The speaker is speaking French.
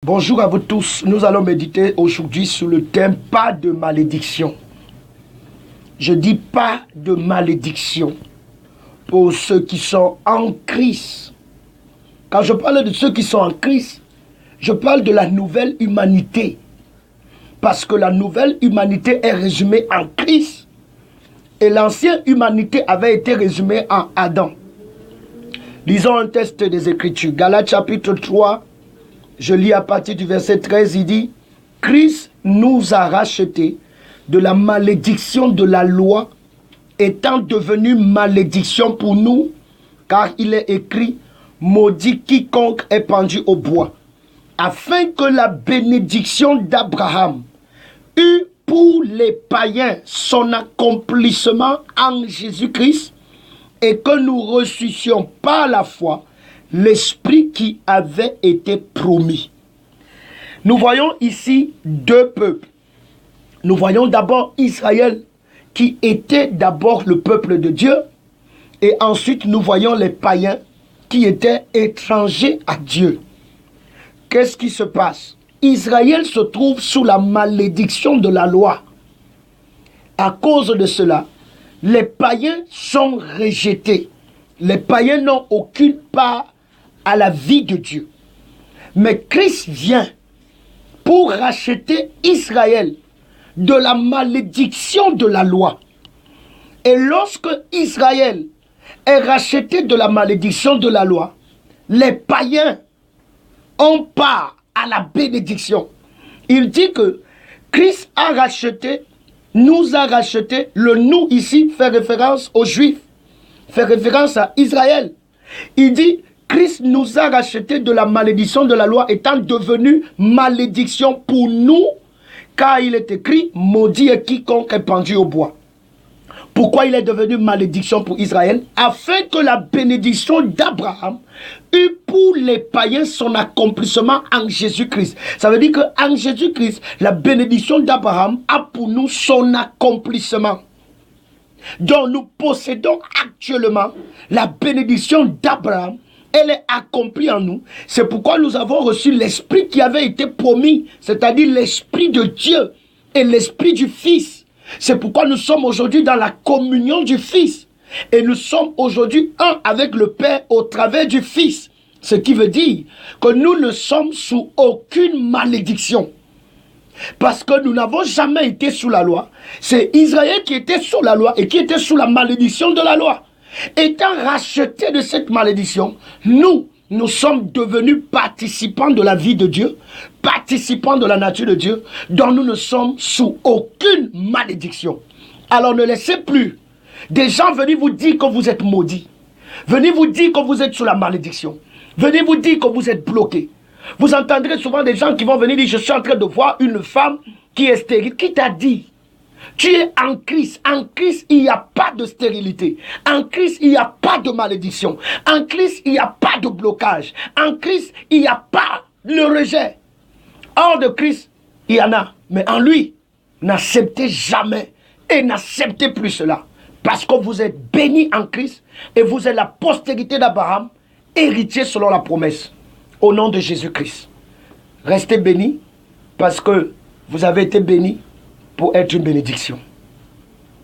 Bonjour à vous tous. Nous allons méditer aujourd'hui sur le thème « Pas de malédiction ». Je dis « pas de malédiction » pour ceux qui sont en Christ. Quand je parle de ceux qui sont en Christ, je parle de la nouvelle humanité. Parce que la nouvelle humanité est résumée en Christ. Et l'ancienne humanité avait été résumée en Adam. Lisons un texte des Écritures. Galates chapitre 3. Je lis à partir du verset 13, il dit « Christ nous a rachetés de la malédiction de la loi, étant devenu malédiction pour nous, car il est écrit « Maudit quiconque est pendu au bois », afin que la bénédiction d'Abraham eût pour les païens son accomplissement en Jésus-Christ, et que nous reçussions par la foi l'esprit qui avait été promis. Nous voyons ici deux peuples. Nous voyons d'abord Israël, qui était d'abord le peuple de Dieu, et ensuite nous voyons les païens qui étaient étrangers à Dieu. Qu'est-ce qui se passe? Israël se trouve sous la malédiction de la loi. À cause de cela, les païens sont rejetés. Les païens n'ont aucune part à la vie de Dieu. Mais Christ vient pour racheter Israël de la malédiction de la loi. Et lorsque Israël est racheté de la malédiction de la loi, les païens ont part à la bénédiction. Il dit que Christ a racheté, nous a racheté. Le nous ici fait référence aux Juifs, fait référence à Israël. Il dit Christ nous a rachetés de la malédiction de la loi, étant devenu malédiction pour nous, car il est écrit « Maudit est quiconque est pendu au bois ». Pourquoi il est devenu malédiction pour Israël? Afin que la bénédiction d'Abraham eût pour les païens son accomplissement en Jésus-Christ. Ça veut dire qu'en Jésus-Christ, la bénédiction d'Abraham a pour nous son accomplissement. Donc nous possédons actuellement la bénédiction d'Abraham. Elle est accomplie en nous. C'est pourquoi nous avons reçu l'esprit qui avait été promis, c'est-à-dire l'esprit de Dieu et l'esprit du Fils. C'est pourquoi nous sommes aujourd'hui dans la communion du Fils. Et nous sommes aujourd'hui un avec le Père au travers du Fils. Ce qui veut dire que nous ne sommes sous aucune malédiction. Parce que nous n'avons jamais été sous la loi. C'est Israël qui était sous la loi et qui était sous la malédiction de la loi. Étant rachetés de cette malédiction, nous sommes devenus participants de la vie de Dieu, participants de la nature de Dieu, dont nous ne sommes sous aucune malédiction. Alors ne laissez plus des gens venir vous dire que vous êtes maudits. Venez vous dire que vous êtes sous la malédiction. Venez vous dire que vous êtes bloqués. Vous entendrez souvent des gens qui vont venir dire « Je suis en train de voir une femme qui est stérile. » Qui t'a dit? Tu es en Christ. En Christ, il n'y a pas de stérilité. En Christ, il n'y a pas de malédiction. En Christ, il n'y a pas de blocage. En Christ, il n'y a pas le rejet. Hors de Christ, il y en a. Mais en lui, n'acceptez jamais et n'acceptez plus cela. Parce que vous êtes bénis en Christ et vous êtes la postérité d'Abraham, héritier selon la promesse. Au nom de Jésus-Christ. Restez bénis parce que vous avez été bénis pour être une bénédiction.